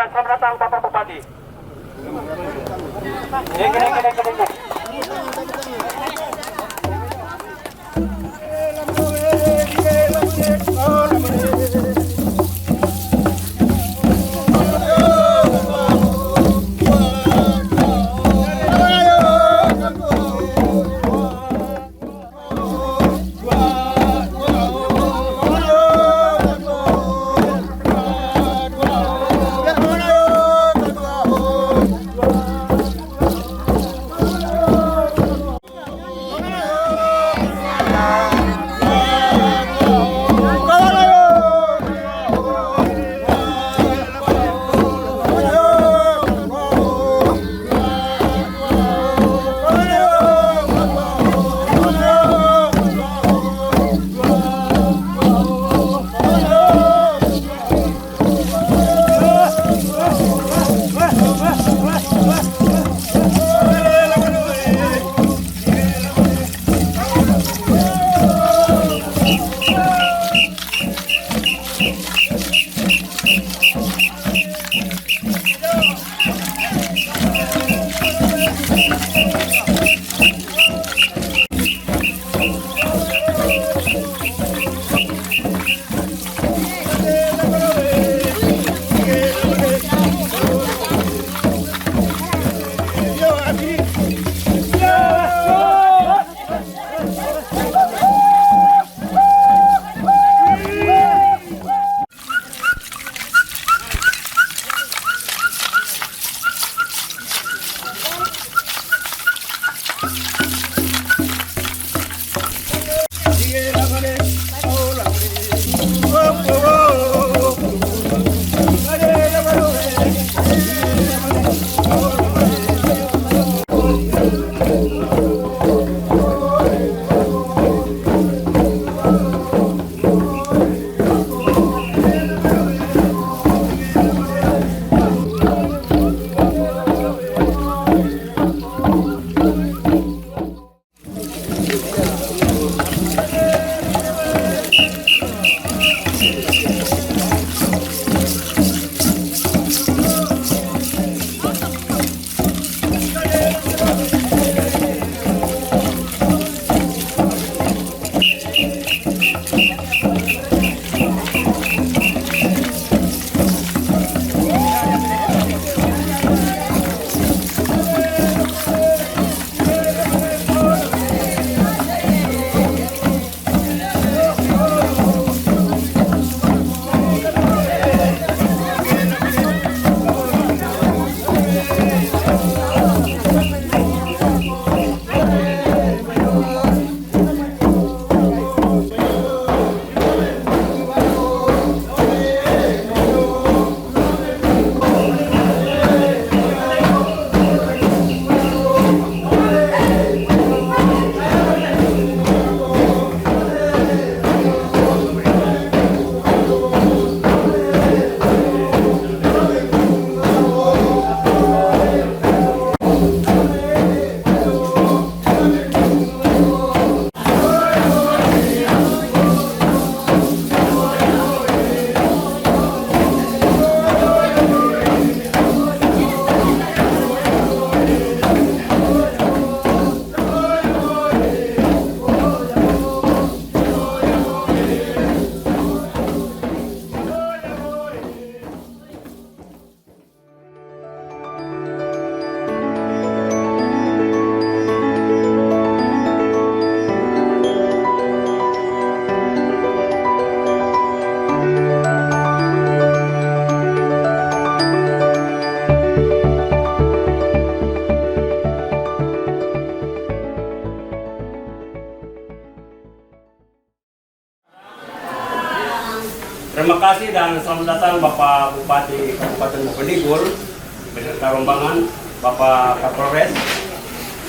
dan selamat datang Bapak Bupati. Terima kasih dan selamat datang Bapak Bupati Kabupaten Bovendigul beserta rombongan, Bapak Kapolres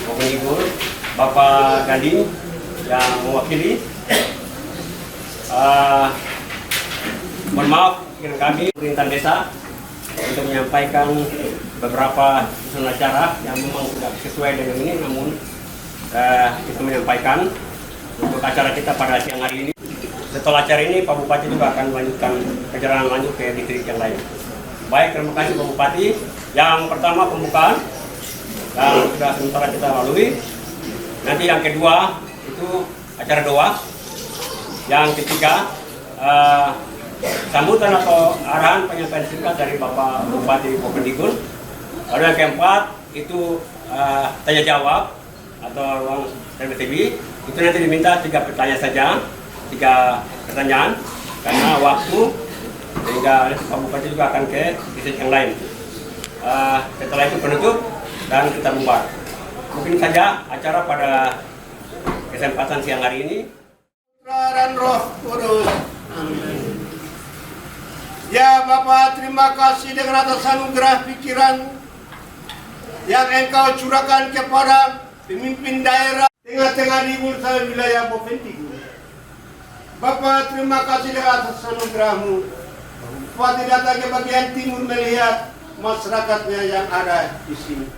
Bovendigul, Bapak Gading yang mewakili. Mohon maaf dengan kami pemerintahan desa untuk menyampaikan beberapa susunan acara yang memang tidak sesuai dengan ini, namun kita menyampaikan untuk acara kita pada siang hari ini. Setelah acara ini, Pak Bupati juga akan melanjutkan perjalanan lanjut ke distrik yang lain. Baik, terima kasih Pak Bupati. Yang pertama pembukaan yang sudah sementara kita lalui. Nanti yang kedua itu acara doa. Yang ketiga sambutan atau arahan penyampaian singkat dari Bapak Bupati Bovendigul. Lalu yang keempat itu tanya jawab atau ruang TV. Itu nanti diminta 3 pertanyaan saja, 3 pertanyaan karena waktu, sehingga Pak Bupati juga akan ke sesi yang lain. Setelah itu penutup dan kita bubar. Mungkin saja acara pada kesempatan siang hari ini. Dan Roh Kudus. Amin. Ya Bapa, terima kasih dengan atas anugerah pikiran yang Engkau curahkan kepada pemimpin daerah tengah-tengah di bursa wilayah Bovendigul. Bapa, terima kasih dengan atas anugerah-Mu. Bupati datang ke bagian timur melihat masyarakatnya yang ada di sini.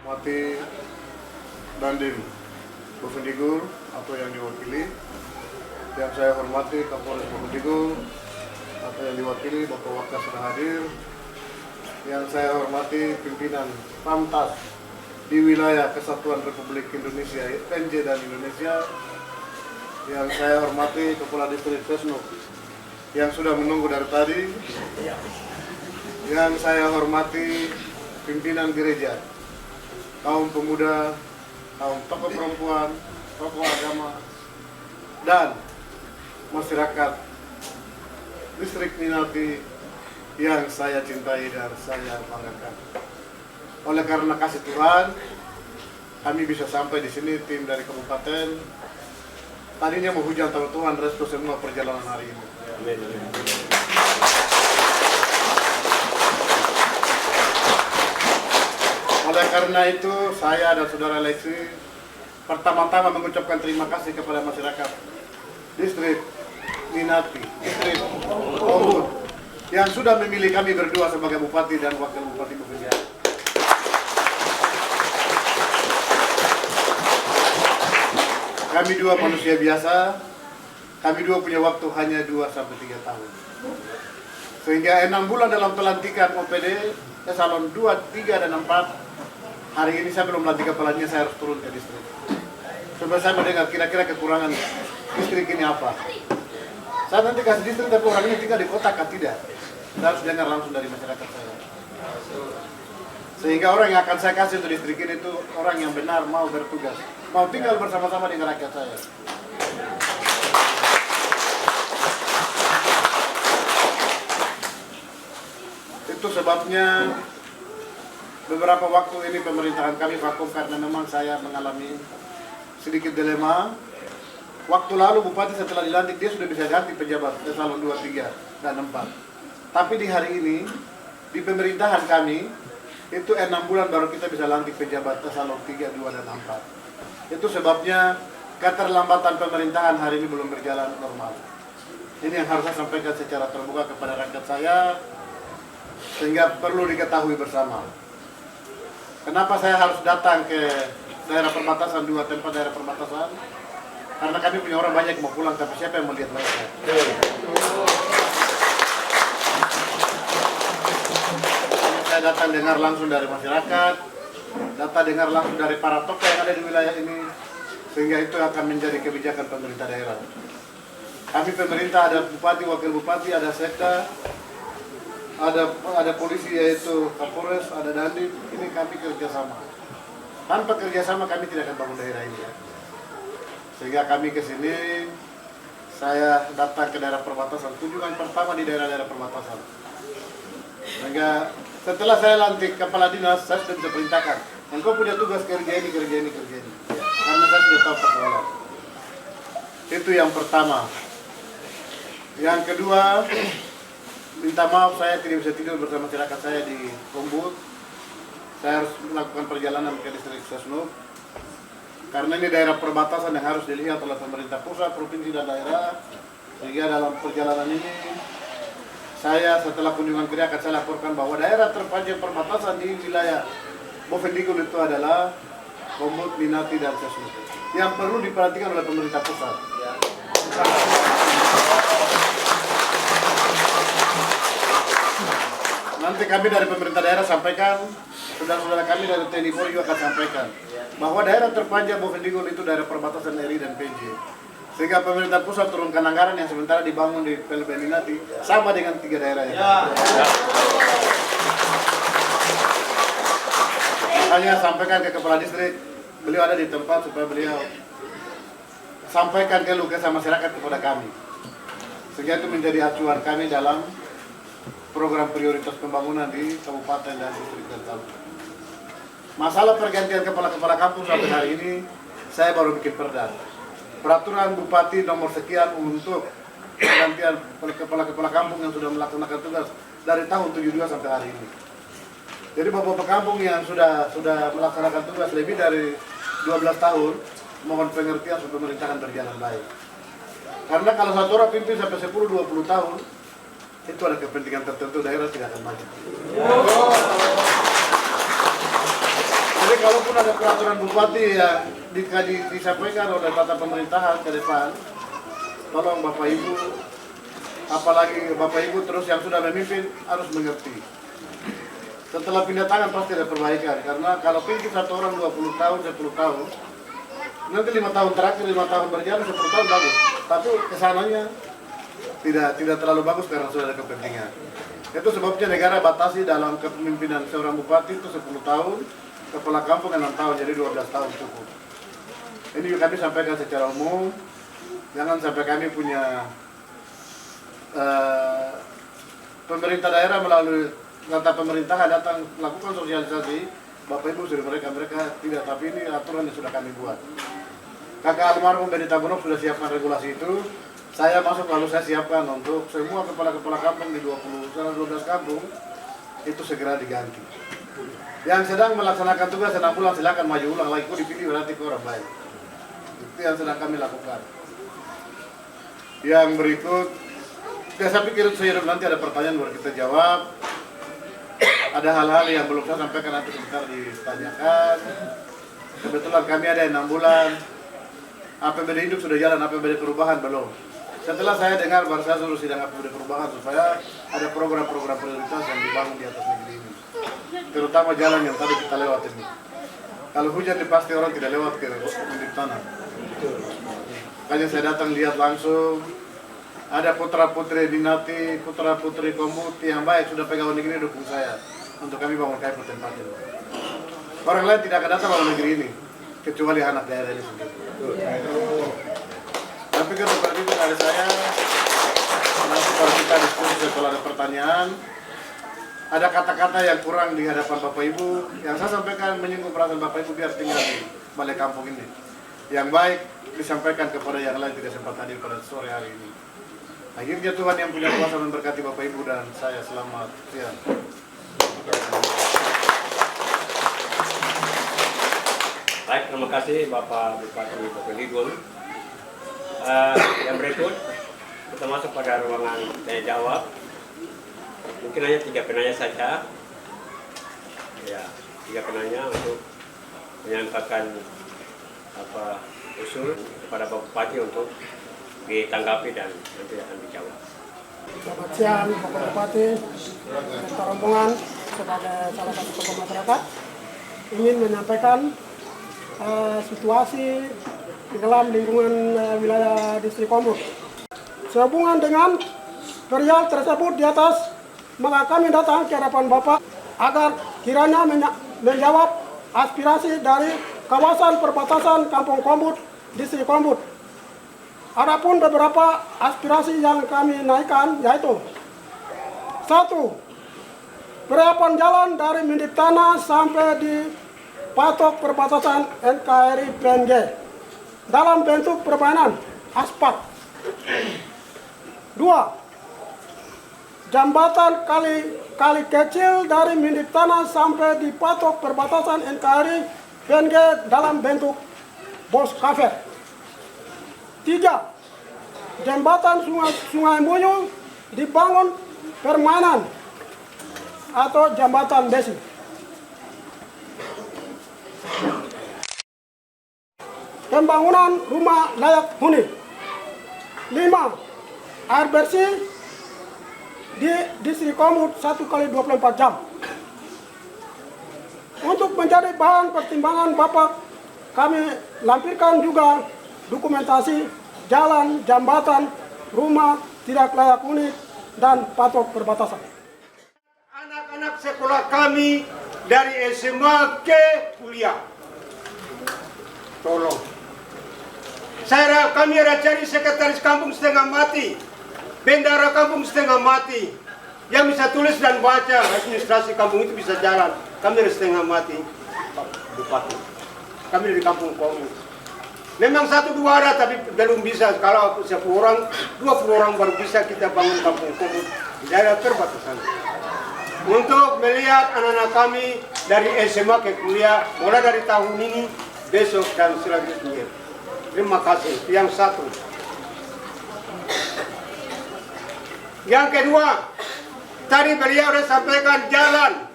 Bupati Dandim Bovendigul atau yang diwakili, yang saya hormati Kapolres Bovendigul atau yang diwakili Bapak Wakil sudah hadir, yang saya hormati pimpinan Pamtas di wilayah Kesatuan Republik Indonesia PNJ dan Indonesia, yang saya hormati Kepala Distrik Sesnuk yang sudah menunggu dari tadi, yang saya hormati pimpinan gereja, kaum pemuda, kaum tokoh perempuan, tokoh agama, dan masyarakat distrik Minalti yang saya cintai dan saya banggakan. Oleh karena kasih Tuhan, kami bisa sampai di sini, tim dari kabupaten. Tadinya mau hujan, tapi Tuhan restu semua perjalanan hari ini. Amin. Oleh karena itu, saya dan saudara Lexi pertama-tama mengucapkan terima kasih kepada masyarakat distrik Minalti, distrik Ombud, yang sudah memilih kami berdua sebagai bupati dan wakil bupati Bovendigul. Kami dua manusia biasa, kami dua punya waktu hanya 2-3 tahun. Sehingga 6 bulan dalam pelantikan OPD, eselon 2, 3, dan 4, hari ini saya belum melantik kepalanya, saya harus turun ke distrik. Coba saya mendengar kira-kira kekurangan distrik ini apa. Saya nanti kasih distrik, tapi orang ini tinggal di kota kah tidak. Saya harus dengar langsung dari masyarakat saya. Sehingga orang yang akan saya kasih untuk distrik ini itu orang yang benar mau bertugas, mau tinggal bersama-sama dengan rakyat saya. Itu sebabnya beberapa waktu ini pemerintahan kami vakum karena memang saya mengalami sedikit dilema. Waktu lalu Bupati setelah dilantik dia sudah bisa ganti pejabat eselon 2, 3, dan 4. Tapi di hari ini di pemerintahan kami itu 6 bulan baru kita bisa lantik pejabat eselon 3, 2, dan 4. Itu sebabnya keterlambatan pemerintahan hari ini belum berjalan normal. Ini yang harus saya sampaikan secara terbuka kepada rakyat saya, sehingga perlu diketahui bersama. Kenapa saya harus datang ke daerah perbatasan, 2 tempat daerah perbatasan? Karena kami punya orang banyak mau pulang, tapi siapa yang melihat mereka? Saya datang dengar langsung dari masyarakat, dengar langsung dari para tokoh yang ada di wilayah ini, sehingga itu akan menjadi kebijakan pemerintah daerah. Kami pemerintah ada bupati, wakil bupati, ada sekda, ada polisi yaitu Kapolres, ada Dandim. Ini kami kerjasama. Tanpa kerjasama kami tidak akan bangun daerah ini ya. Sehingga kami ke sini, saya datang ke daerah perbatasan. Kunjungan pertama di daerah-daerah perbatasan. Sehingga setelah saya lantik kepala dinas, saya sudah bisa perintahkan, engkau punya tugas kerja ini. Karena saya sudah tahu persoalan. Itu yang pertama. Yang kedua, minta maaf saya tidak bisa tidur bersama masyarakat saya di Ombud. Saya harus melakukan perjalanan ke distrik Sesnuk. Karena ini daerah perbatasan yang harus dilihat oleh pemerintah pusat, provinsi, dan daerah. Sehingga dalam perjalanan ini, saya setelah kunjungan kerja akan saya laporkan bahwa daerah terpanjang perbatasan di wilayah Bovendigul itu adalah Kombut, Minati, dan Sesmut. Yang perlu diperhatikan oleh pemerintah pusat. Nanti kami dari pemerintah daerah sampaikan, saudara-saudara kami dari TNI Polri juga akan sampaikan bahwa daerah terpanjang Bovendigul itu daerah perbatasan RI dan PJ. Sehingga pemerintah pusat turunkan anggaran yang sementara dibangun di PLB Minati sama dengan 3 daerah yang hanya sampaikan ke kepala distrik, beliau ada di tempat supaya beliau sampaikan keluh kesah masyarakat kepada kami. Sehingga itu menjadi acuan kami dalam program prioritas pembangunan di kabupaten dan distrik dan kabupaten. Masalah pergantian kepala-kepala kampung sampai hari ini, saya baru bikin perda. Peraturan Bupati nomor sekian untuk pergantian kepala-kepala kampung yang sudah melaksanakan tugas dari tahun 72 sampai hari ini. Jadi bapak-bapak kampung yang sudah melaksanakan tugas lebih dari 12 tahun, mohon pengertian supaya pemerintahan berjalan baik. Karena kalau satu orang pimpin sampai 10-20 tahun, itu ada kepentingan tertentu, daerah tidak akan maju. Jadi kalaupun ada peraturan bupati yang disampaikan oleh tata pemerintahan ke depan, tolong Bapak Ibu, apalagi Bapak Ibu terus yang sudah memimpin harus mengerti. Setelah pindah tangan pasti ada perbaikan, karena kalau pimpin satu orang 20 tahun, 10 tahun, nanti 5 tahun terakhir, 5 tahun berjalan, 10 tahun bagus. Tapi kesananya tidak terlalu bagus karena sudah ada kepentingan. Itu sebabnya negara batasi dalam kepemimpinan seorang bupati itu 10 tahun, kepala kampung 6 tahun, jadi 12 tahun cukup. Ini juga kami sampaikan secara umum, jangan sampai kami punya pemerintah daerah melalui data pemerintahan datang melakukan sosialisasi, Bapak Ibu suruh mereka tidak, tapi ini aturan yang sudah kami buat. Kakak almarhum Beni Tagunok sudah siapkan regulasi itu, saya masuk lalu saya siapkan untuk semua kepala-kepala kampung di 12 kampung itu segera diganti. Yang sedang melaksanakan tugas 6 bulan silakan maju ulang lagi, kok dipilih berarti ke orang baik. Itu yang sedang kami lakukan. Yang berikut, saya pikir nanti ada pertanyaan baru kita jawab. Ada hal-hal yang belum saya sampaikan nanti sebentar ditanyakan. Kebetulan kami ada 6 bulan. APBD hidup sudah jalan, APBD perubahan belum. Setelah saya dengar, baru saya suruh sidang APBD perubahan supaya ada program-program prioritas yang dibangun di atas negeri ini. Terutama jalan yang tadi kita lewat ini. Kalau hujan pasti orang tidak lewat ke bibir tanah. Makanya saya datang lihat langsung. Ada putra-putri Minati, putra-putri Kombut yang baik sudah pegang negeri dukung saya untuk kami bangun KP tempatin. Orang lain tidak akan datang ke negeri ini kecuali anak daerah ini sendiri. Tapi kan seperti itu dari saya. Nanti kalau kita diskusi kalau ada pertanyaan, ada kata-kata yang kurang di hadapan Bapak Ibu yang saya sampaikan menyinggung perasaan Bapak Ibu biar tinggal di balai kampung ini. Yang baik disampaikan kepada yang lain tidak sempat hadir pada sore hari ini. Akhirnya Tuhan yang punya kuasa memberkati Bapak Ibu dan saya. Selamat siang. Baik, terima kasih Bapak Bupati Bovendigul. Yang berikut kita masuk pada ruangan tanya jawab. Mungkin hanya 3 penanya saja. Ya, 3 penanya untuk menyampaikan usul kepada Bapak Bupati untuk ditanggapi dan nanti akan dijawab. Selamat siang Bapak Bupati, Dr. Rombongan sebagai salah satu tokoh masyarakat ingin menyampaikan situasi di dalam lingkungan wilayah distrik Kombut. Sehubungan dengan perihal tersebut di atas, maka kami datang ke hadapan Bapak agar kiranya menjawab aspirasi dari kawasan perbatasan Kampung Kombut, distrik Kombut. Adapun beberapa aspirasi yang kami naikkan yaitu 1. Persiapan jalan dari Mindik Tanah sampai di patok perbatasan NKRI PNG dalam bentuk permainan aspal. 2. Jembatan kali kecil dari Mindik Tanah sampai di patok perbatasan NKRI PNG dalam bentuk Bos Kafe. 3. Jembatan Sungai Muyung dibangun permanen atau jembatan besi. Pembangunan rumah layak huni. 5. Air bersih di Distrik Komoot 1 kali 24 jam. Untuk menjadi bahan pertimbangan Bapak, kami lampirkan juga dokumentasi jalan, jembatan, rumah tidak layak huni, dan patok perbatasan. Anak-anak sekolah kami dari SMA ke kuliah. Tolong. Kami ada cari sekretaris kampung setengah mati, bendara kampung setengah mati, yang bisa tulis dan baca, administrasi kampung itu bisa jalan. Kami ada setengah mati, Pak Bupati. Kami dari kampung Komoot. Memang 1-2 ada, tapi belum bisa. Kalau 10 orang, 20 orang baru bisa kita bangun kampung Komoot di daerah perbatasan. Untuk melihat anak-anak kami dari SMA ke kuliah, mulai dari tahun ini, besok dan selanjutnya. Terima kasih. Yang satu. Yang kedua, tadi beliau sudah sampaikan jalan.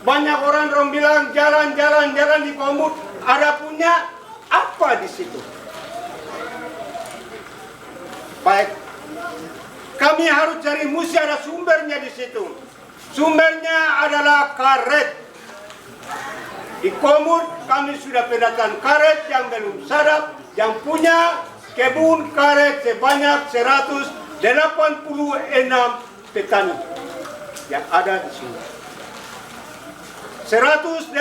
Banyak orang bilang jalan di Komoot. Ada punya apa di situ? Baik, kami harus cari, mesti ada sumbernya di situ. Sumbernya adalah karet. Di Komoot kami sudah pendataan karet yang belum sadap, yang punya kebun karet sebanyak 186 petani yang ada di sini. 186.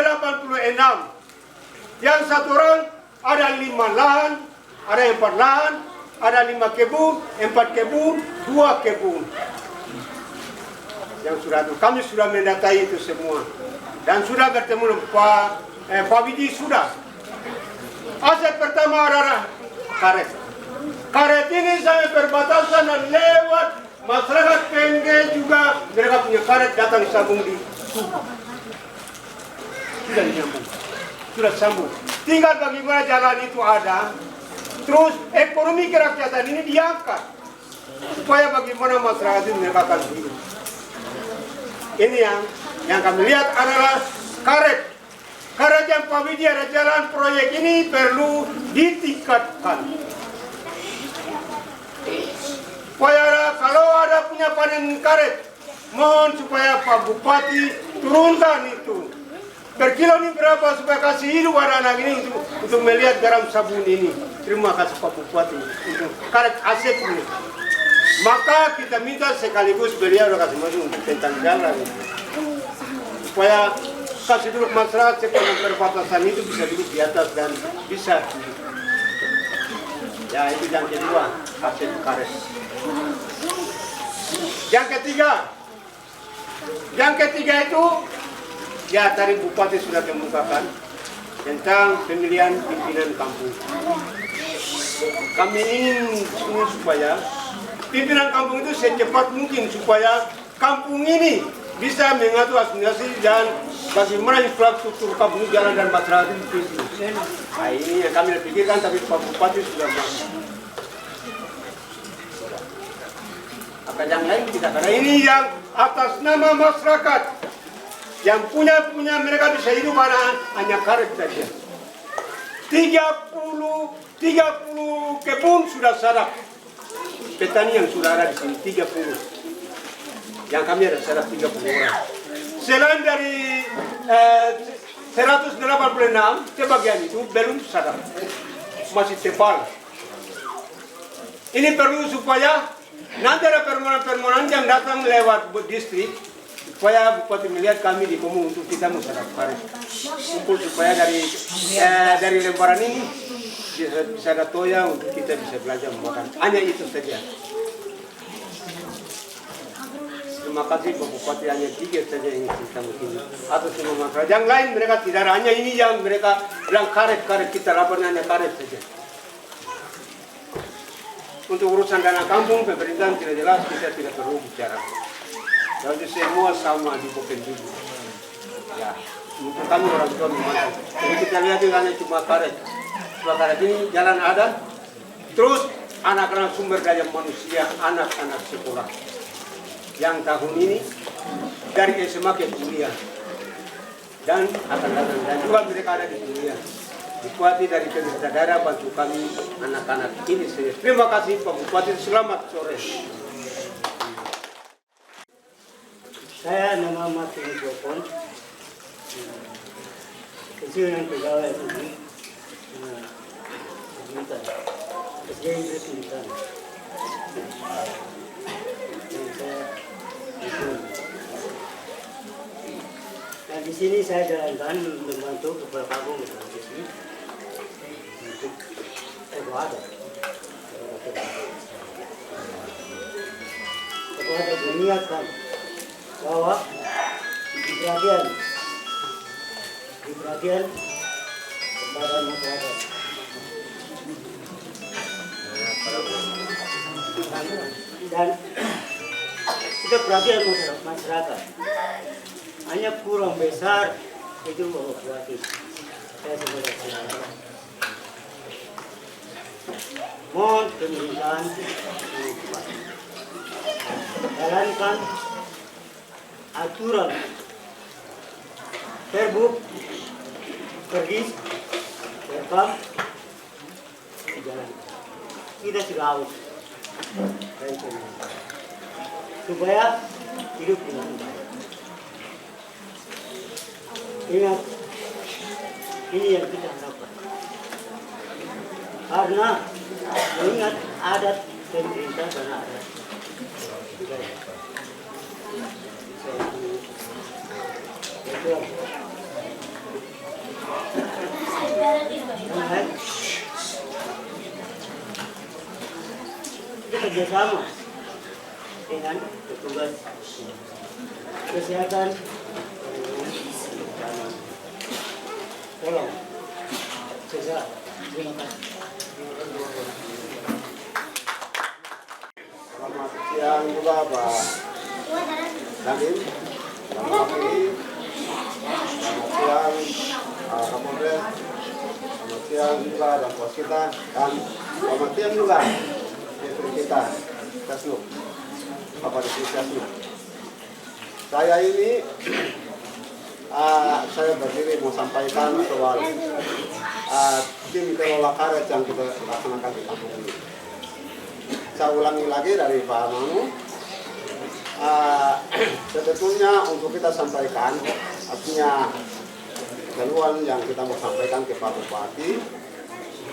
Yang satu orang ada 5 lahan, ada 4 lahan, ada 5 kebun, 4 kebun, 2 kebun. Yang sudah itu, kami sudah mendatai itu semua. Dan sudah bertemu dengan Pak Widi sudah. Aset pertama adalah karet. Karet ini sampai perbatasan dan lewat masyarakat Pengge juga mereka punya karet datang sambung di Subang. Sudah nyambung, sudah sambung. Tinggal bagaimana jalan itu ada, terus ekonomi kerakyatan ini diangkat supaya bagaimana masyarakat itu mereka akan hidup. Ini yang kami lihat adalah karet. Karet yang Pak Widi ada jalan proyek ini perlu ditingkatkan. Supaya kalau ada punya panen karet, mohon supaya Pak Bupati turunkan itu. Per kilo ini berapa supaya kasih hidup anak-anak ini untuk melihat garam sabun ini. Terima kasih Pak Bupati untuk karet aset ini. Maka kita minta sekaligus beliau kasih masuk tentang jalan supaya kasih duduk masyarakat sepanjang perbatasan itu bisa duduk di atas dan bisa hidup. Ya itu yang kedua, aset karet. Yang ketiga itu ya tadi Bupati sudah kemukakan tentang pemilihan pimpinan kampung. Kami ingin supaya pimpinan kampung itu secepat mungkin supaya kampung ini bisa mengatur administrasi dan bagaimana infrastruktur kampung jalan dan masyarakat itu. Nah ini yang kami pikirkan, tapi Pak Bupati sudah masuk. Akan yang lain tidak, karena ini yang atas nama masyarakat. Yang punya mereka bisa hidup hanya karet saja. 30 kebun sudah sadap. Petani yang sudah ada di sini 30. Yang kami ada sadap 30 orang. Selain dari 186 sebagian itu belum sadap. Masih tebal. Ini perlu supaya nanti ada permohonan yang datang lewat distrik. Supaya Bupati melihat kami di Komoot untuk kita musyarah karet. Kumpul supaya dari lembaran ini bisa ada toya untuk kita bisa belajar makan. Hanya itu saja. Terima kasih Pak Bupati, hanya 3 saja yang kita mungkin. Atau semua masyarakat. Yang lain mereka tidak ada, hanya ini yang mereka bilang karet kita lapan hanya karet saja. Untuk urusan dana kampung, pemerintahan tidak jelas, kita tidak perlu bicara. Jadi semua sama di Bokenjubu. Ya, untuk kami orang tua memang. Jadi kita lihat hanya cuma karet. Bakarat ini jalan ada, terus anak-anak sumber daya manusia, anak-anak sekolah yang tahun ini dari SMA ke kuliah dan akan datang dan juga mereka ada di kuliah. Bupati dari pemerintah daerah bantu kami anak-anak ini. Terima kasih Pak Bupati, selamat sore. Saya nama Martin Jopon, kecil pegawai negeri, Bintan, SDN Bintan. Nah, di sini saya jalankan membantu kepala kampung di sini untuk ada. Kepada diniatkan bahwa perhatian kepada masyarakat. Dan kita perhatian masyarakat. Hanya kurang besar itu Bapak Bupati. Saya sebagai masyarakat. Mohon pemerintahan jalankan aturan Perbuk, Pergis, Perkam, jalan. Kita sudah haus supaya hidup dengan baik. Ingat, ini yang kita harapkan. Karena mengingat adat pemerintah dan adat budaya. Kita kerjasama dengan petugas kesehatan. Tolong, segera. Terima kasih. Selamat siang juga Pak Nadiem, selamat pagi, selamat siang Kapolres, selamat siang juga dan bos kita, dan selamat siang juga istri kita, Kasnu, Bapak Desi Kasnu. Saya ini saya berdiri mau sampaikan soal tim kelola karet yang kita laksanakan di kampung ini. Saya ulangi lagi dari Pak Manu, sebetulnya untuk kita sampaikan, artinya keluhan yang kita mau sampaikan ke Pak Bupati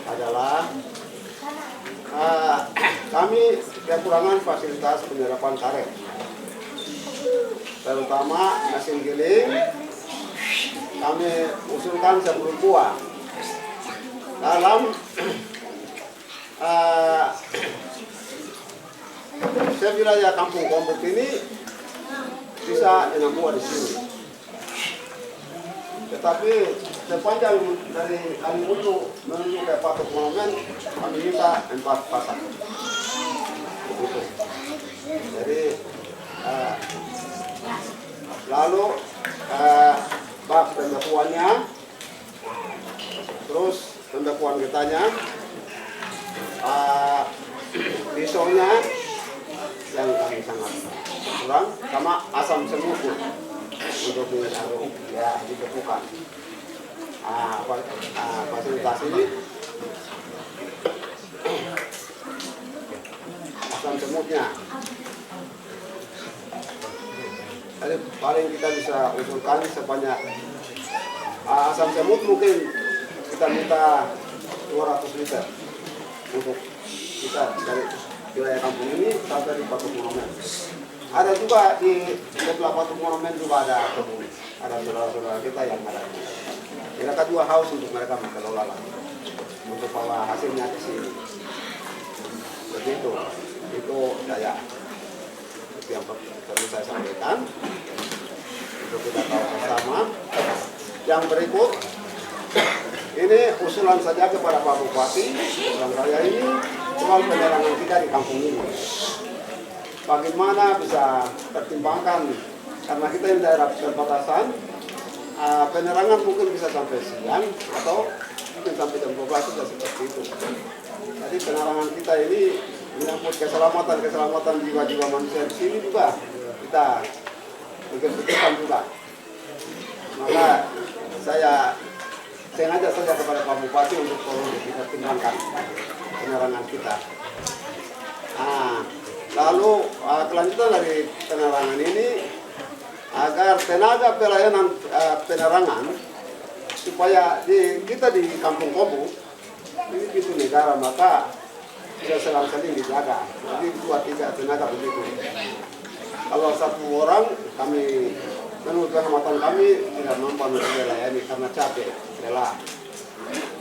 adalah kami kekurangan fasilitas penyerapan karet, terutama mesin giling. Kami usulkan 10 buah dalam wilayah Kampung Kombut ini bisa 6 buah di sini. Tetapi sepanjang dari Kalimutu menuju ke Patok Monumen kami minta 4 pasang. Begitu. Jadi lalu bak pembekuannya, terus pembekuan getahnya, pisaunya yang kami sangat kurang, sama asam semuku untuk dibekukan. Fasilitas ini asam semutnya. Jadi paling kita bisa usulkan sebanyak asam semut mungkin kita minta 200 liter untuk kita dari wilayah kampung ini sampai di Patok Monumen. Ada juga di sebelah Patok Monumen juga ada kebun, ada saudara-saudara kita yang ada. Mereka juga haus untuk mereka mengelola lagi, untuk bawa hasilnya ke sini. Begitu, itu saya yang perlu saya sampaikan untuk kita tahu bersama. Yang berikut ini usulan saja kepada Pak Bupati, usulan saya ini soal penerangan kita di kampung ini. Bagaimana bisa pertimbangkan, karena kita ini daerah perbatasan, penerangan mungkin bisa sampai siang atau mungkin sampai jam 12 sudah seperti itu. Jadi penerangan kita ini menyangkut keselamatan jiwa-jiwa manusia di sini juga kita pikirkan juga. Maka saya sengaja saja kepada Pak Bupati untuk tolong dipertimbangkan penerangan kita. Lalu kelanjutan dari penerangan ini agar tenaga pelayanan penerangan supaya kita di Kampung Kobu ini pintu negara, maka tidak selang-seling dijaga. Jadi 2-3 tenaga begitu. Kalau satu orang, kami menurut pengamatan kami tidak mampu melayani karena capek, lelah.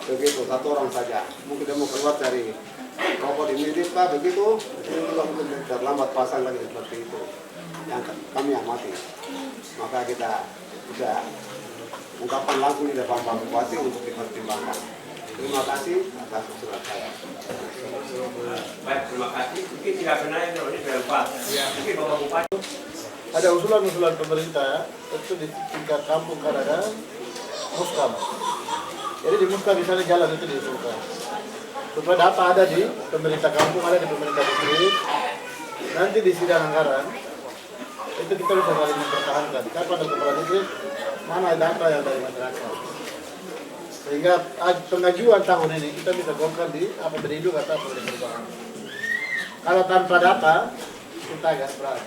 Begitu, satu orang saja. Mungkin dia mau keluar dari rokok di minit Pak, begitu. Ini juga mungkin terlambat pasang lagi seperti itu. Yang kami amati. Maka kita bisa ungkapan langsung di depan Pak Bupati untuk dipertimbangkan. Terima kasih atas usulan saya. Baik, terima kasih. Mungkin tidak benar yang ini berempat. Mungkin Bapak Bupati. Ada usulan-usulan pemerintah, itu di tingkat kampung kan ada muskam. Jadi di muskam misalnya jalan itu diusulkan. Supaya data ada di pemerintah kampung, ada di pemerintah distrik. Nanti di sidang anggaran, itu kita bisa saling mempertahankan. Kapan ada kepala distrik, mana data yang dari masyarakat. Sehingga pengajuan tahun ini kita bisa golkan di APBD Induk atau APBD Perubahan. Kalau tanpa data, kita agak berat.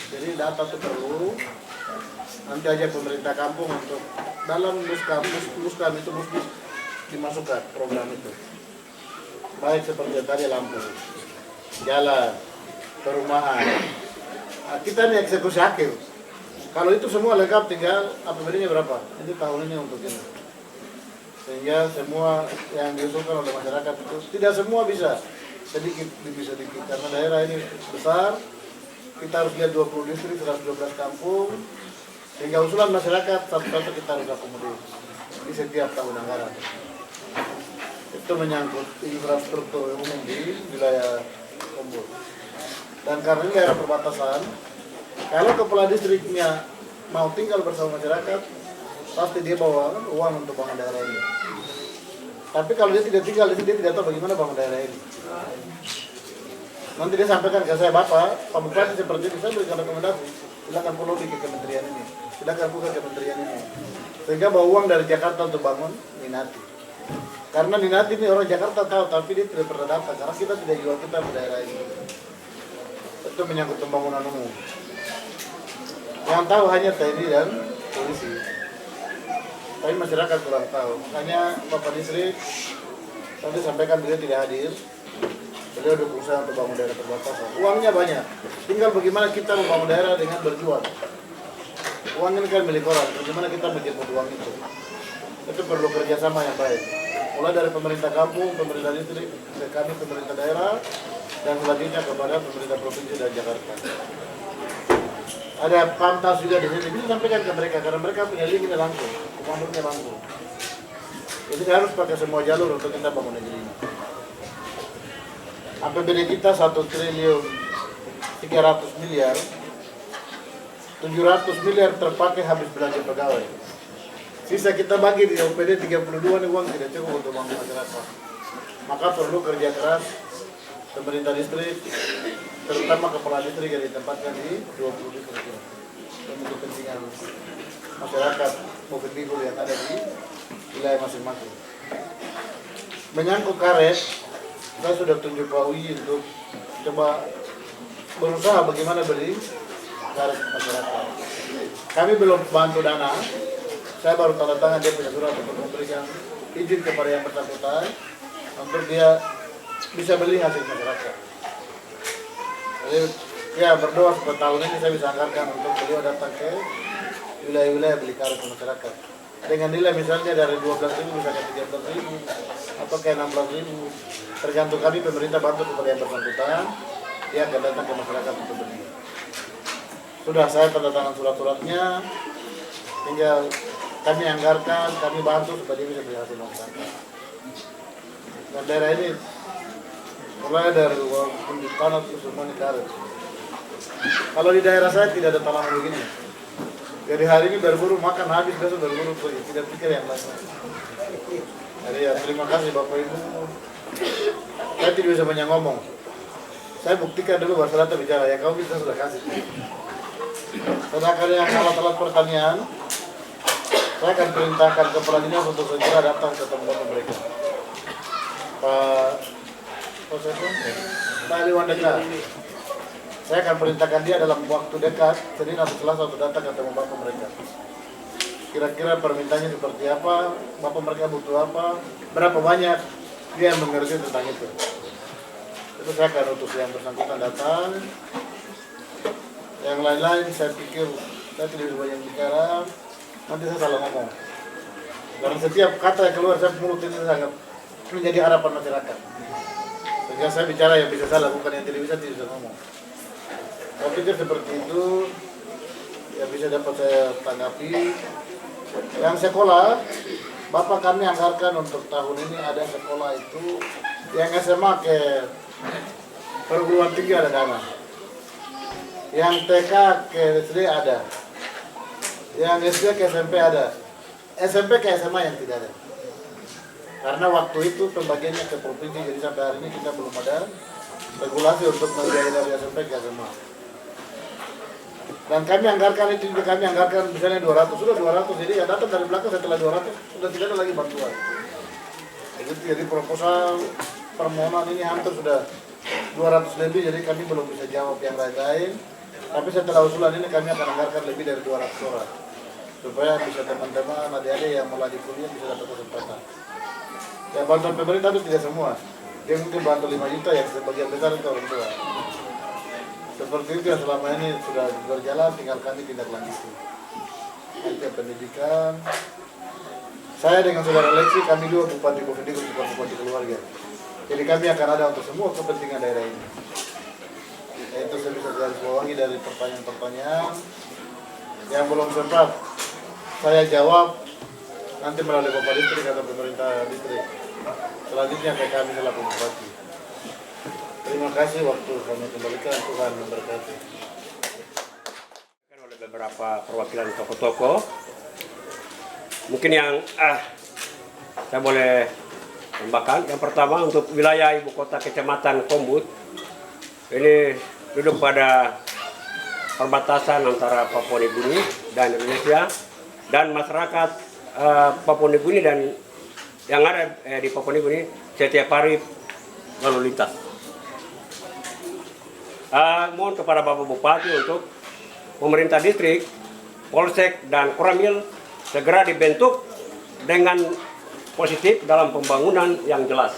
Jadi data itu perlu, nanti aja pemerintah kampung untuk dalam muskam itu mesti dimasukkan program itu. Baik seperti tadi lampu, jalan, perumahan. Kita ini eksekusi akhir. Kalau itu semua lengkap tinggal APBD-nya berapa? Ini tahun ini untuk ini. Sehingga semua yang diusulkan oleh masyarakat itu tidak semua bisa sedikit demi sedikit karena daerah ini besar. Kita harus lihat 20 distrik, 112 kampung, sehingga usulan masyarakat satu-satu kita harus akomodir di setiap tahun anggaran. Itu menyangkut infrastruktur umum di wilayah Kombur. Dan karena ini daerah perbatasan, kalau kepala distriknya mau tinggal bersama masyarakat, pasti dia bawa uang untuk bangun daerah ini. Tapi kalau dia tidak tinggal di sini, dia tidak tahu bagaimana bangun daerah ini. Nanti dia sampaikan ke saya, Bapak, Pak Bupati seperti ini, saya berikan rekomendasi, silakan follow di kementerian ini, silakan buka kementerian ini. Sehingga bawa uang dari Jakarta untuk bangun Ninati. Karena Ninati ini orang Jakarta tahu, tapi dia tidak pernah dapat, karena kita tidak jual kita di daerah ini. Itu menyangkut pembangunan umum. Yang tahu hanya TNI dan polisi. Tapi masyarakat kurang tahu. Makanya Bapak Distrik, nanti sampaikan beliau tidak hadir. Beliau udah berusaha untuk bangun daerah perbatasan. Uangnya banyak. Tinggal bagaimana kita membangun daerah dengan berjuang. Uang ini kan milik orang. Bagaimana kita menjemput uang itu. Itu perlu kerjasama yang baik. Mulai dari pemerintah kampung, pemerintah distrik, kami pemerintah daerah, dan selanjutnya kepada pemerintah provinsi dan Jakarta. Ada pantas juga di sini. Bisa sampaikan ke mereka karena mereka punya link ini langsung, komandornya langsung. Jadi harus pakai semua jalur untuk kita bangun negeri ini. APBD kita 1 triliun 300 miliar, 700 miliar terpakai habis belanja pegawai. Sisa kita bagi di APBD 32 nih uang tidak cukup untuk bangun masyarakat. Maka perlu kerja keras pemerintah distrik, terutama kepala distrik yang ditempatkan di 20 distrik untuk kepentingan masyarakat maupun Bikul yang ada di wilayah masing-masing. Menyangkut karet, saya sudah tunjuk Pak Uyi untuk coba berusaha bagaimana beli karet masyarakat. Kami belum bantu dana, saya baru tanda tangan dia punya surat untuk memberikan izin kepada yang bersangkutan untuk dia bisa beli hasil masyarakat. Jadi ya berdoa supaya tahun ini saya bisa anggarkan untuk beliau datang ke wilayah-wilayah beli karet masyarakat. Dengan nilai misalnya dari 12.000 bisa ke 13.000 atau ke 16.000. Tergantung kami pemerintah bantu kepada yang bersangkutan, dia akan datang ke masyarakat untuk beli. Sudah saya tanda tangan surat-suratnya, tinggal kami anggarkan, kami bantu supaya dia bisa beli hasil masyarakat. Dan daerah ini mulai dari tanah itu semua ini karet. Kalau di daerah saya tidak ada tanaman begini. Jadi hari ini berburu makan habis, besok berburu pergi, tidak pikir yang lain. Jadi ya terima kasih Bapak Ibu. Saya tidak bisa banyak ngomong. Saya buktikan dulu bahwa saya bicara, yang kamu bisa sudah kasih. Sedangkan yang alat-alat pertanian, saya akan perintahkan kepala dinas untuk segera datang ke tempat mereka. Pak Dewan Dekat. Saya akan perintahkan dia dalam waktu dekat, Senin atau Selasa untuk datang ke tempat bapak mereka. Kira-kira permintaannya seperti apa, bapak mereka butuh apa, berapa banyak, dia yang mengerti tentang itu. Itu saya akan utus yang bersangkutan datang. Yang lain-lain saya pikir saya tidak banyak bicara, nanti saya salah ngomong. Karena setiap kata yang keluar saya mulut ini sangat menjadi harapan masyarakat. Sehingga saya bicara yang bisa saya lakukan, yang tidak bisa ngomong. Saya pikir seperti itu yang bisa dapat saya tanggapi. Yang sekolah, Bapak kami anggarkan untuk tahun ini ada sekolah itu yang SMA ke perguruan tinggi ada dana. Yang TK ke SD ada. Yang SD ke SMP ada. SMP ke SMA yang tidak ada. Karena waktu itu pembagiannya ke provinsi, jadi sampai hari ini kita belum ada regulasi untuk membiayai dari SMP ke SMA. Dan kami anggarkan itu juga, kami anggarkan misalnya 200, sudah 200, jadi yang datang dari belakang setelah 200 sudah tidak ada lagi bantuan. Jadi proposal permohonan ini hampir sudah 200 lebih, jadi kami belum bisa jawab yang lain-lain. Tapi setelah usulan ini kami akan anggarkan lebih dari 200 orang supaya bisa teman-teman adik-adik yang mau lanjut kuliah bisa dapat kesempatan. Ya bantuan pemerintah itu tidak semua, dia mungkin bantu 5 juta yang sebagian besar itu orang tua. Seperti itu yang selama ini sudah berjalan, tinggal kami tindak lanjuti. Nanti pendidikan. Saya dengan saudara Lexi, kami dua bupati Bovendigul, bupati keluarga. Jadi kami akan ada untuk semua kepentingan daerah ini. Itu saya bisa garis bawahi dari pertanyaan-pertanyaan yang belum sempat saya jawab nanti melalui Bapak Distrik atau pemerintah distrik. Selanjutnya ke kami selaku bupati. Terima kasih waktu kami kembalikan, Tuhan memberkati. Oleh beberapa perwakilan tokoh-tokoh, mungkin yang saya boleh tambahkan. Yang pertama untuk wilayah ibu kota Kecamatan Kombut, ini duduk pada perbatasan antara Papua Nugini dan Indonesia, dan masyarakat Papua Nugini dan yang ada di Papua Nugini setiap hari lalu lintas. Mohon kepada Bapak Bupati untuk pemerintah distrik, Polsek dan Koramil segera dibentuk dengan positif dalam pembangunan yang jelas.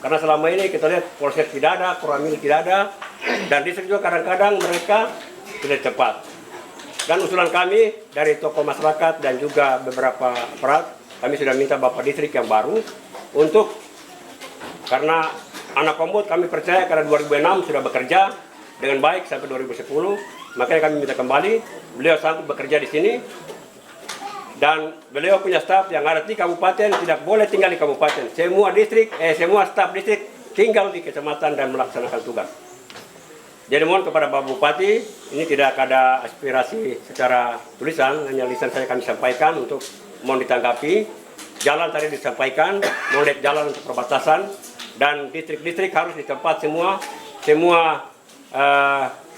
Karena selama ini kita lihat Polsek tidak ada, Koramil tidak ada, dan distrik juga kadang-kadang mereka tidak cepat. Dan usulan kami dari tokoh masyarakat dan juga beberapa aparat, kami sudah minta Bapak Distrik yang baru untuk, karena anak Kombut kami percaya karena 2006 sudah bekerja dengan baik sampai 2010, makanya kami minta kembali, beliau sanggup bekerja di sini, dan beliau punya staf yang ada di kabupaten, tidak boleh tinggal di kabupaten, semua staf distrik tinggal di kecamatan dan melaksanakan tugas. Jadi mohon kepada Bapak Bupati, ini tidak ada aspirasi secara tulisan, hanya lisan saya kami sampaikan untuk mohon ditanggapi. Jalan tadi disampaikan, mau lihat jalan untuk perbatasan, dan distrik-distrik harus di tempat semua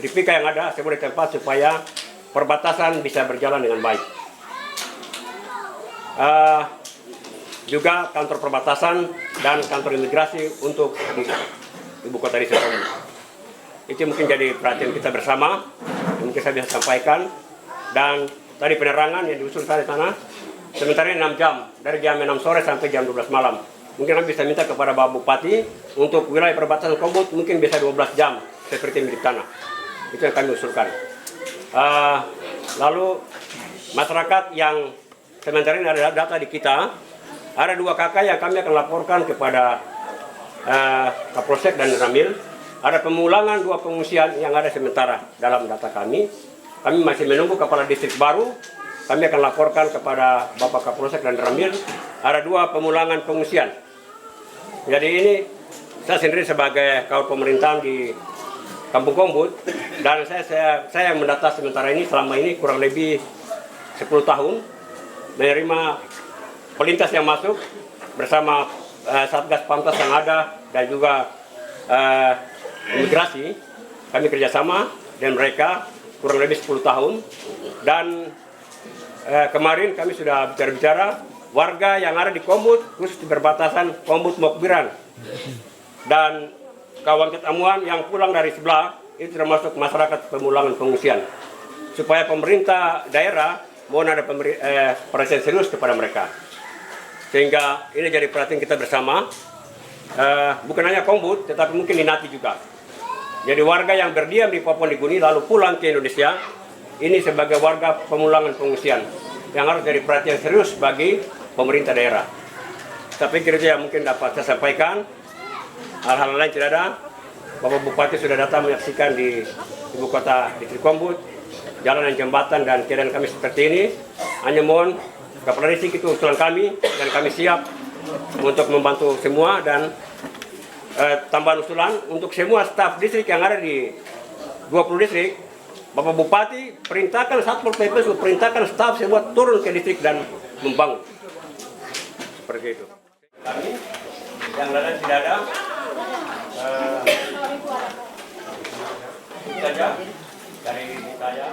tripika yang ada, semua di tempat supaya perbatasan bisa berjalan dengan baik. Juga kantor perbatasan dan kantor imigrasi untuk ibu kota di Kombut. Itu mungkin jadi perhatian kita bersama, mungkin saya bisa sampaikan. Dan tadi penerangan yang diusulkan di sana, sementara ini 6 jam, dari jam 6 sore sampai jam 12 malam. Mungkin kami bisa minta kepada Bapak Bupati, untuk wilayah perbatasan Kombut mungkin bisa 12 jam, seperti milik tanah. Itu yang kami usulkan. Lalu, masyarakat yang sementara ini ada data di kita, ada 2 kakak yang kami akan laporkan kepada Kapolsek dan Ramil. Ada pemulangan 2 pengungsian yang ada sementara dalam data kami. Kami masih menunggu kepala distrik baru. Kami akan laporkan kepada Bapak Kapolsek dan Ramil. Ada 2 pemulangan pengungsian. Jadi ini saya sendiri sebagai kawal pemerintahan di Kampung Kombut, dan saya yang mendata sementara ini selama ini kurang lebih 10 tahun menerima pelintas yang masuk bersama Satgas Pamtas yang ada dan juga imigrasi, kami kerjasama dan mereka kurang lebih 10 tahun. Dan kemarin kami sudah bicara-bicara warga yang ada di Kombut, khusus di perbatasan Kombut Mokbiran dan kawan Ketamuan yang pulang dari sebelah, itu termasuk masyarakat pemulangan pengungsian, supaya pemerintah daerah mohon ada perhatian serius kepada mereka, sehingga ini jadi perhatian kita bersama, bukan hanya Kombut tetapi mungkin di Nati juga. Jadi warga yang berdiam di Papua Nugini lalu pulang ke Indonesia, ini sebagai warga pemulangan pengungsian yang harus jadi perhatian serius bagi pemerintah daerah. Tapi kira-kira mungkin dapat saya sampaikan, hal-hal lain tidak ada. Bapak Bupati sudah datang menyaksikan di ibu kota Distrik Kombut, jalan dan jembatan dan keadaan kami seperti ini. Hanya mohon Kepala Distrik itu usulan kami dan kami siap untuk membantu semua, dan tambahan usulan untuk semua staf distrik yang ada di 20 distrik, Bapak Bupati perintahkan Satpol PP, perintahkan staf semua turun ke distrik dan membangun. Seperti itu. Kami yang lain tidak ada. Ini saja dari saya.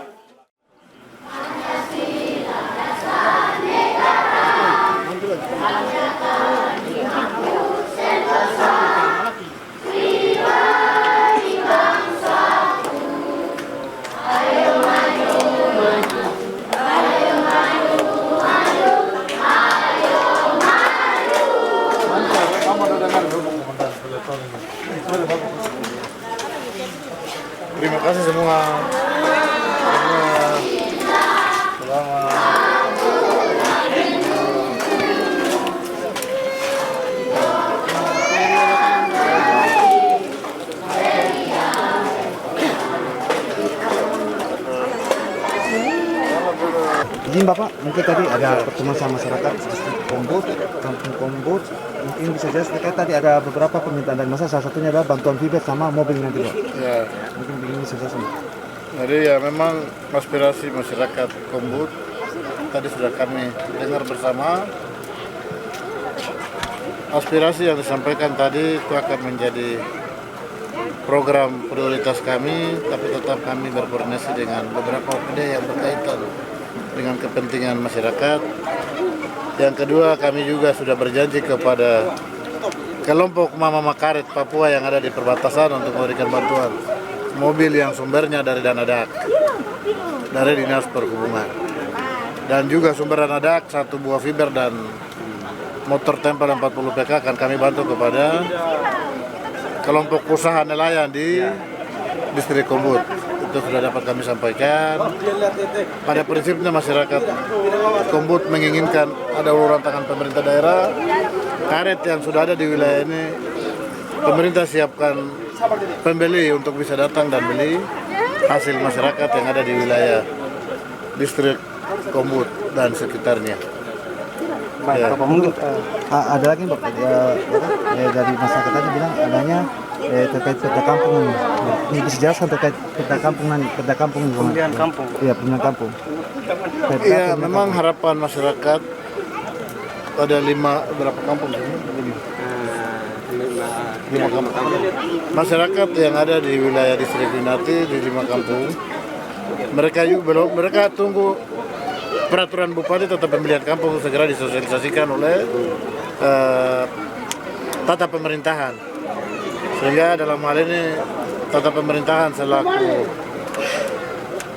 Terima kasih semua. Izin Bapak, mungkin tadi ada pertemuan sama masyarakat distrik Kombut, kampung Kombut. Mungkin bisa jelas terkait tadi ada beberapa permintaan dari masyarakat, salah satunya adalah bantuan fiber sama mobil nanti Pak. Ya, Mungkin begini saja sama. jadi ya memang aspirasi masyarakat Kombut tadi sudah kami dengar bersama. Aspirasi yang disampaikan tadi itu akan menjadi program prioritas kami, tapi tetap kami berkoordinasi dengan beberapa OPD yang berkaitan dengan kepentingan masyarakat. Yang kedua, kami juga sudah berjanji kepada kelompok Mama Karet Papua yang ada di perbatasan untuk memberikan bantuan mobil yang sumbernya dari dana DAK, dari Dinas Perhubungan. Dan juga sumber dana DAK, 1 buah fiber dan motor tempel 40 PK akan kami bantu kepada kelompok usaha nelayan di Distrik Kombut. Itu sudah dapat kami sampaikan. Pada prinsipnya masyarakat Kombut menginginkan ada uluran tangan pemerintah daerah. Karet yang sudah ada di wilayah ini, pemerintah siapkan pembeli untuk bisa datang dan beli hasil masyarakat yang ada di wilayah Distrik Kombut dan sekitarnya. Baik, Ya. Bapak, mungkin ada lagi Bapak, dari masyarakat tadi bilang adanya terkait perda kampung ini. Ini bisa jelaskan terkait perda kampung nanti, perda kampung ini. Pemilihan kampung. Iya, pemilihan kampung. Iya, memang harapan masyarakat ada 5 berapa kampung sini? 5 kampung. Masyarakat yang ada di wilayah Distrik Winati di 5 kampung, mereka tunggu peraturan Bupati tentang pemilihan kampung segera disosialisasikan oleh tata pemerintahan. Sehingga dalam hal ini tata pemerintahan selaku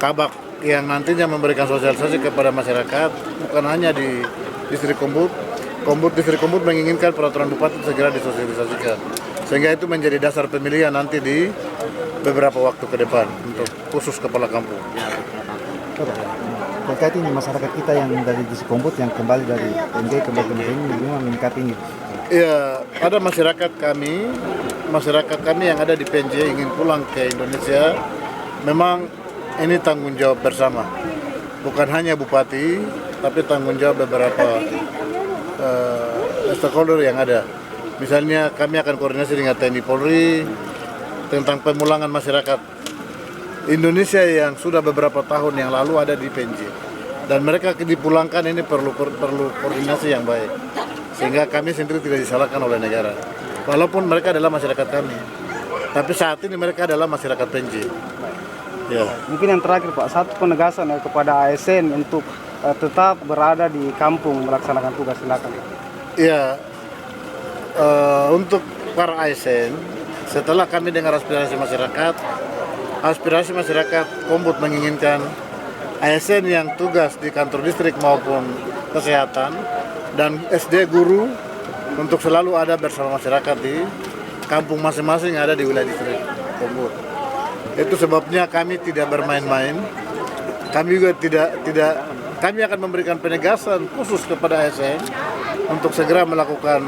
kabak yang nantinya memberikan sosialisasi kepada masyarakat, bukan hanya di Distrik Kombut. Distrik Kombut menginginkan peraturan Bupati segera disosialisasikan. Sehingga itu menjadi dasar pemilihan nanti di beberapa waktu ke depan untuk khusus kepala kampung. Terkait ini masyarakat kita yang dari Distrik Kombut yang kembali dari PNG kembali ke Medan ini memang menyikapi ini. Ya, ada masyarakat kami yang ada di PNJ ingin pulang ke Indonesia. Memang ini tanggung jawab bersama, bukan hanya Bupati, tapi tanggung jawab beberapa stakeholder yang ada. Misalnya kami akan koordinasi dengan TNI Polri tentang pemulangan masyarakat Indonesia yang sudah beberapa tahun yang lalu ada di PNJ. dan mereka dipulangkan ini perlu koordinasi yang baik, sehingga kami sendiri tidak disalahkan oleh negara. Walaupun mereka adalah masyarakat kami, tapi saat ini mereka adalah masyarakat PNJ. Ya. Mungkin yang terakhir Pak, satu penegasan kepada ASN untuk tetap berada di kampung melaksanakan tugas, silakan. Ya, untuk para ASN, setelah kami dengar aspirasi masyarakat Kombut menginginkan ASN yang tugas di kantor distrik maupun kesehatan dan SD guru untuk selalu ada bersama masyarakat di kampung masing-masing yang ada di wilayah distrik Kombut. Itu sebabnya kami tidak bermain-main. Kami juga kami akan memberikan penegasan khusus kepada ASN untuk segera melakukan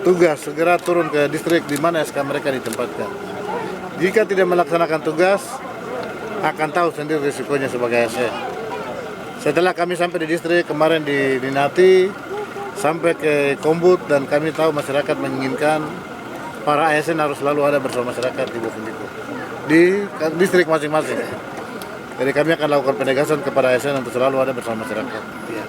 tugas, segera turun ke distrik di mana SK mereka ditempatkan. Jika tidak melaksanakan tugas, akan tahu sendiri risikonya sebagai ASN. Setelah kami sampai di distrik kemarin di Nati, sampai ke Kombut, dan kami tahu masyarakat menginginkan para ASN harus selalu ada bersama masyarakat di Bovendigul, di distrik masing-masing. Jadi kami akan lakukan penegasan kepada ASN untuk selalu ada bersama masyarakat. Ya.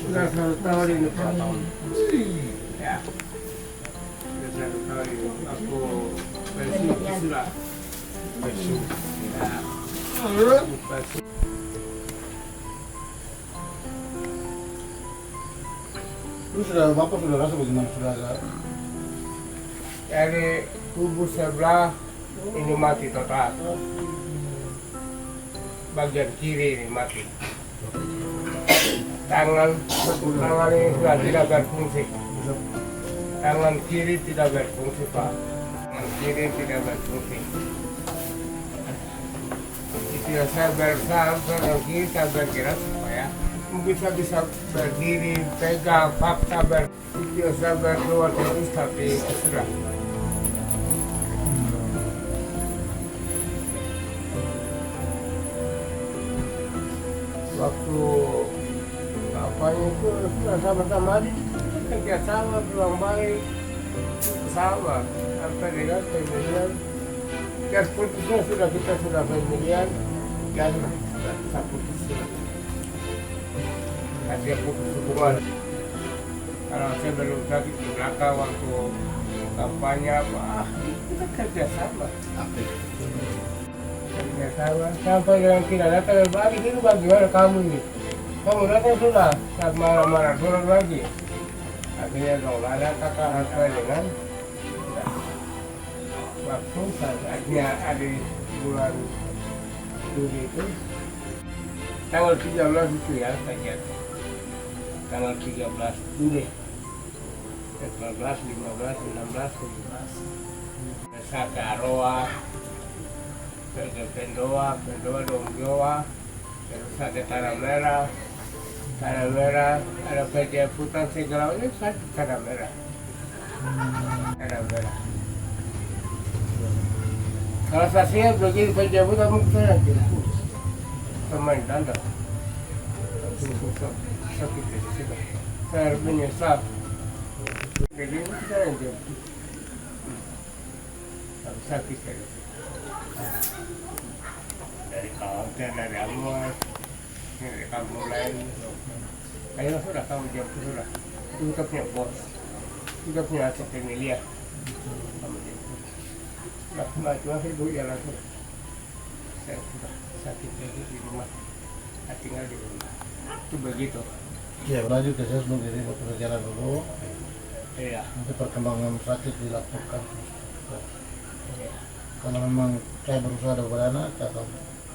Sudah 1 tahun ini Pak. Ya. Sudah 1 tahun ini. Aku pensiun sudah. Pensiun. Ya. Pensiun. Itu Bapak sudah rasa bagaimana? Sudah ada? Dari tubuh sebelah ini mati total. Bagian kiri ini mati. Tangan ini sudah tidak berfungsi. Tangan kiri tidak berfungsi Pak. Tangan kiri tidak berfungsi. Itu saya bersama tangan kiri saya bergerak supaya bisa berdiri, pegang, fakta bisa berkeluar terus tapi sudah. Waktu apanya itu sudah sama-sama kerja sama, pulang balik sama sampai dengan pemilihan. Dan putusnya kita sudah pemilihan dan kita putusnya. Dia putus hubungan. Kalau saya belum sakit di belakang waktu kampanye kita kerja sama. Kerja sama sampai dengan tidak datang balik itu bagaimana kamu ini? Kamu datang sudah saat marah-marah turun lagi. Akhirnya dong ada kakak sesuai dengan waktu saatnya ada bulan Juli itu tanggal 13 itu ya saya tanggal 13 Juli 14, 15, 16, 17 Saka Aroa ke Pendoa Dong Jawa terus ada Tanah Merah ada penjemputan segala ini Tanah Merah kalau saya begini penjemputan mungkin saya jemput pemain dandang sakit di situ saya menyesal begini saya jemput sakit dari kawasan dari Amuas dari kampung lain ayo sudah kamu jemput sudah tutupnya bos juga penyakit familia. Nah, cuma ibu jalan tuh. Saya sudah sakit lagi di rumah. Saya tinggal di rumah. Itu begitu. Ya berlanjut ke saya sebelum ini waktu jalan dulu. Iya. Nanti perkembangan sakit dilaporkan. Iya. Kalau memang saya berusaha ada berana, atau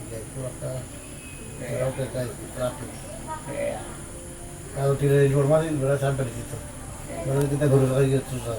tidak itu akan Iya. terkait terapi. Iya. Kalau tidak informasi berarti sampai di situ. Berarti kita berusaha juga susah.